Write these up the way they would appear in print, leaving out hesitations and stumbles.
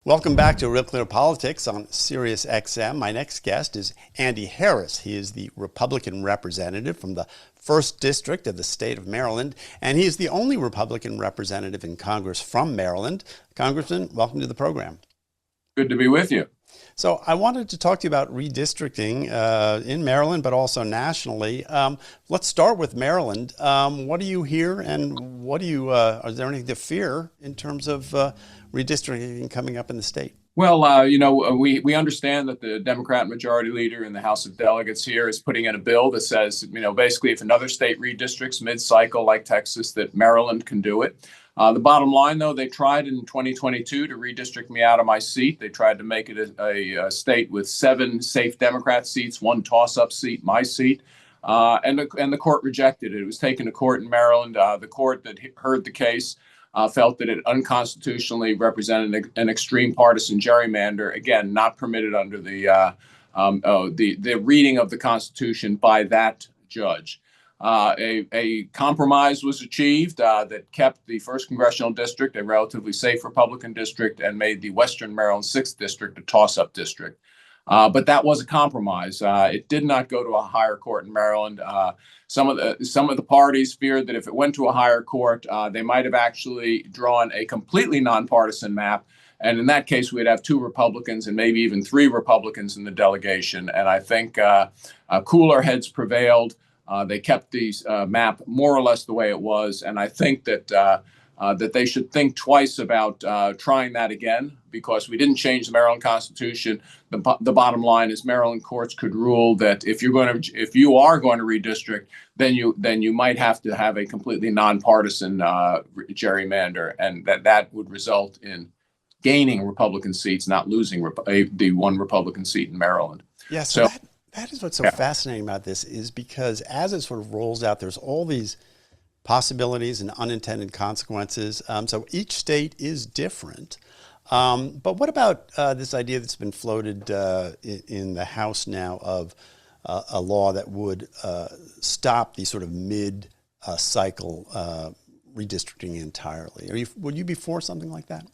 Welcome back to Real Clear Politics on Sirius XM. My next guest is Andy Harris. He is the Republican representative from the 1st District of the state of Maryland, and he is the only Republican representative in Congress from Maryland. Congressman, welcome to the program. Good to be with you. So I wanted to talk to you about redistricting in Maryland, but also nationally. Let's start with Maryland. What do you hear, and what do you? Is there anything to fear in terms of redistricting coming up in the state? Well, we understand that the Democrat majority leader in the House of Delegates here is putting in a bill that says, basically if another state redistricts mid-cycle like Texas, that Maryland can do it. The bottom line, though, they tried in 2022 to redistrict me out of my seat. They tried to make it a state with 7 safe Democrat seats, 1 toss-up seat, my seat, and the court rejected it. It was taken to court in Maryland. The court that heard the case felt that it unconstitutionally represented an extreme partisan gerrymander, again, not permitted under the reading of the Constitution by that judge. A compromise was achieved that kept the 1st Congressional District a relatively safe Republican district and made the Western Maryland 6th District a toss-up district. But that was a compromise. It did not go to a higher court in Maryland. Some of the parties feared that if it went to a higher court, they might have actually drawn a completely nonpartisan map. And in that case, we'd have 2 Republicans and maybe even 3 Republicans in the delegation. And I think cooler heads prevailed. They kept the map more or less the way it was. And I think that that they should think twice about trying that again, because we didn't change the Maryland Constitution. The bottom line is Maryland courts could rule that if you are going to redistrict, then you might have to have a completely nonpartisan gerrymander, and that would result in gaining Republican seats, not losing the 1 Republican seat in Maryland. Yeah, so that is what's so fascinating about this, is because as it sort of rolls out, there's all these possibilities and unintended consequences. So each state is different. But what about this idea that's been floated in the House now of a law that would stop the sort of mid-cycle redistricting entirely? Would you be for something like that?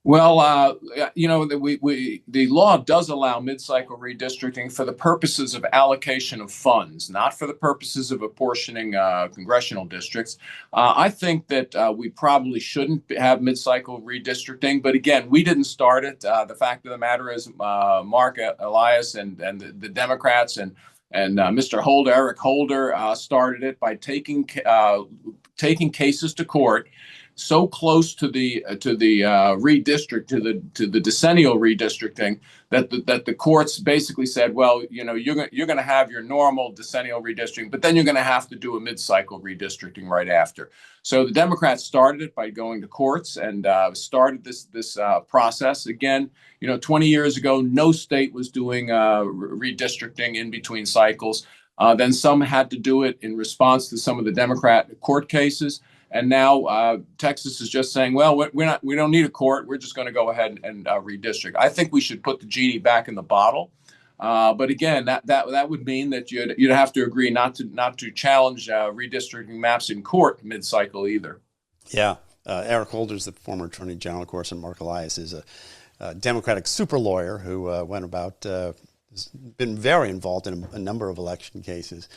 Well, the law does allow mid-cycle redistricting for the purposes of allocation of funds, not for the purposes of apportioning congressional districts. I think that we probably shouldn't have mid-cycle redistricting, but again, we didn't start it. The fact of the matter is, Mark Elias and the Democrats and Mr. Holder, Eric Holder, started it by taking cases to court so close to the redistrict, to the decennial redistricting, that the courts basically said, well, you're going to have your normal decennial redistricting, but then you're going to have to do a mid-cycle redistricting right after. So the Democrats started it by going to courts and started this process. Again, 20 years ago, no state was doing redistricting in between cycles. Then some had to do it in response to some of the Democrat court cases. And now Texas is just saying, well, we don't need a court. We're just going to go ahead and redistrict. I think we should put the genie back in the bottle. But again, that would mean that you'd have to agree not to challenge redistricting maps in court mid-cycle either. Yeah, Eric Holder is the former Attorney General, of course, and Mark Elias is a Democratic super lawyer who has been very involved in a number of election cases.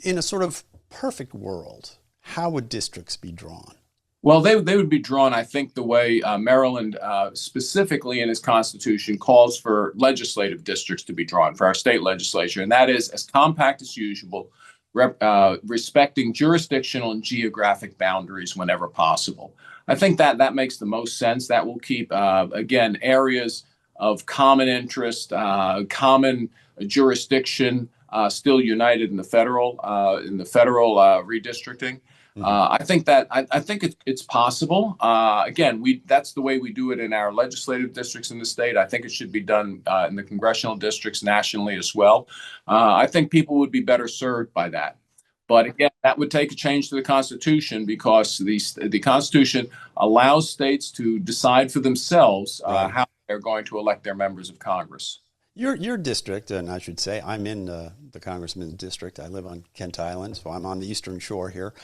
In a sort of perfect world, how would districts be drawn? Well, they would be drawn, I think, the way Maryland, specifically in its constitution, calls for legislative districts to be drawn for our state legislature. And that is as compact as usual, respecting jurisdictional and geographic boundaries whenever possible. I think that makes the most sense. That will keep, again, areas of common interest, common jurisdiction, still united in the federal redistricting. I think it's possible. Again, that's the way we do it in our legislative districts in the state. I think it should be done in the congressional districts nationally as well. I think people would be better served by that. But again, that would take a change to the Constitution, because the Constitution allows states to decide for themselves how they're going to elect their members of Congress. Your district, and I should say, I'm in the congressman's district. I live on Kent Island, so I'm on the eastern shore here.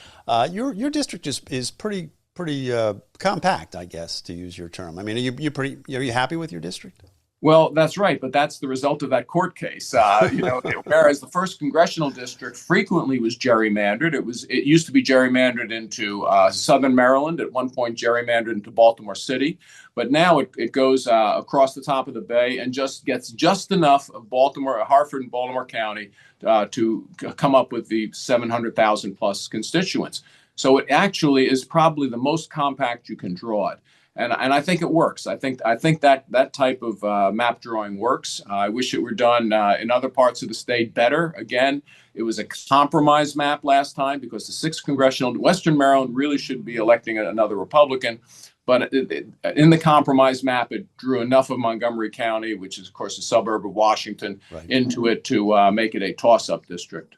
Your district is pretty pretty compact, I guess, to use your term. I mean, are you happy with your district? Well, that's right, but that's the result of that court case. Whereas the first congressional district frequently was gerrymandered. It used to be gerrymandered into Southern Maryland. At one point, gerrymandered into Baltimore City, but now it goes across the top of the bay and just gets just enough of Hartford, and Baltimore County to come up with the 700,000 plus constituents. So it actually is probably the most compact you can draw it. And I think it works. I think that type of map drawing works. I wish it were done in other parts of the state better. Again, it was a compromise map last time because the 6th congressional, Western Maryland really should be electing another Republican. But in the compromise map, it drew enough of Montgomery County, which is, of course, a suburb of Washington, right, into it to make it a toss-up district.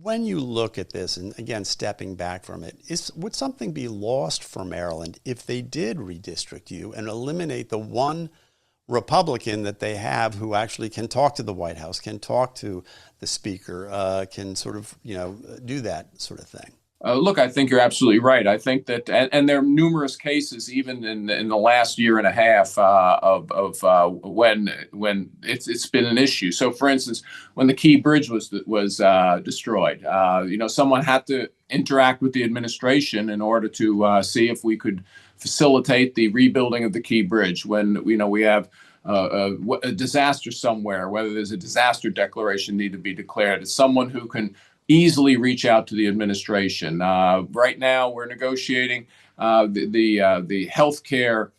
When you look at this, and again, stepping back from it, would something be lost for Maryland if they did redistrict you and eliminate the one Republican that they have who actually can talk to the White House, can talk to the Speaker, can sort of, do that sort of thing? Look, I think you're absolutely right. I think that, and there are numerous cases, even in the last year and a half, of when it's been an issue. So, for instance, when the Key Bridge was destroyed, someone had to interact with the administration in order to see if we could facilitate the rebuilding of the Key Bridge. When we have a disaster somewhere, whether there's a disaster declaration need to be declared, it's someone who can easily reach out to the administration. Right now, we're negotiating the healthcare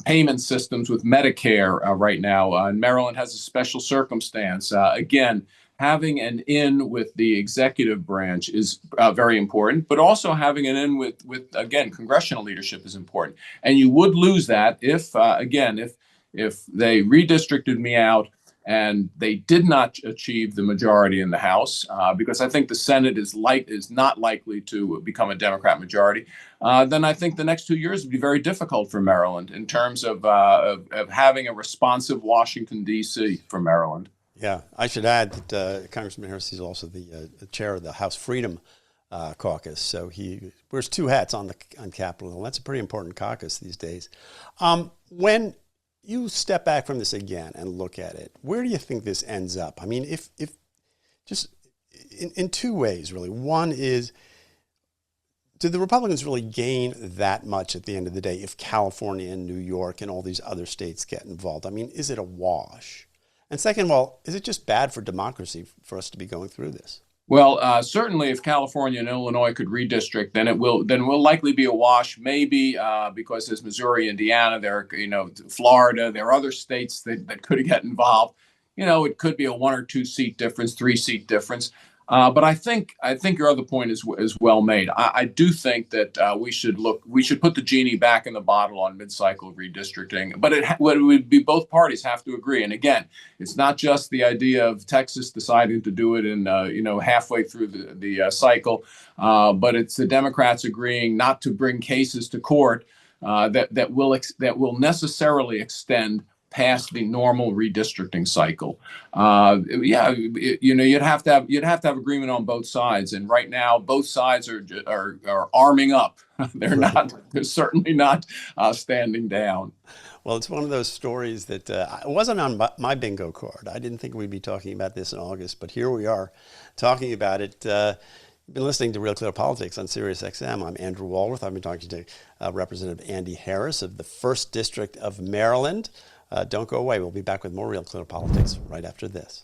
payment systems with Medicare right now. And Maryland has a special circumstance. Again, having an in with the executive branch is very important, but also having an in with again, congressional leadership is important. And you would lose that if they redistricted me out and they did not achieve the majority in the House, because I think the Senate is not likely to become a Democrat majority, then I think the next 2 years would be very difficult for Maryland in terms of having a responsive Washington, D.C. for Maryland. Yeah, I should add that Congressman Harris is also the chair of the House Freedom Caucus, so he wears two hats on Capitol Hill. That's a pretty important caucus these days. When you step back from this again and look at it, where do you think this ends up? I mean, if just in two ways, really. One is, did the Republicans really gain that much at the end of the day if California and New York and all these other states get involved? I mean, is it a wash? And second of all, is it just bad for democracy for us to be going through this? Well, certainly, if California and Illinois could redistrict, then it will likely be a wash. Maybe because there's Missouri, Indiana, there, Florida, there are other states that could get involved. It could be a 1 or 2 seat difference, 3 seat difference. But I think your other point is well made. I do think that we should put the genie back in the bottle on mid-cycle redistricting. But it would be both parties have to agree. And again, it's not just the idea of Texas deciding to do it in halfway through the cycle, but it's the Democrats agreeing not to bring cases to court that will necessarily extend past the normal redistricting cycle. You'd have to have agreement on both sides, and right now both sides are arming up. They're certainly not standing down. Well, it's one of those stories that it wasn't on my bingo card. I didn't think we'd be talking about this in August, but here we are talking about it. You've been listening to Real Clear Politics on Sirius XM. I'm Andrew Walworth. I've been talking to Representative Andy Harris of the 1st District of Maryland. Don't go away. We'll be back with more Real Clear Politics right after this.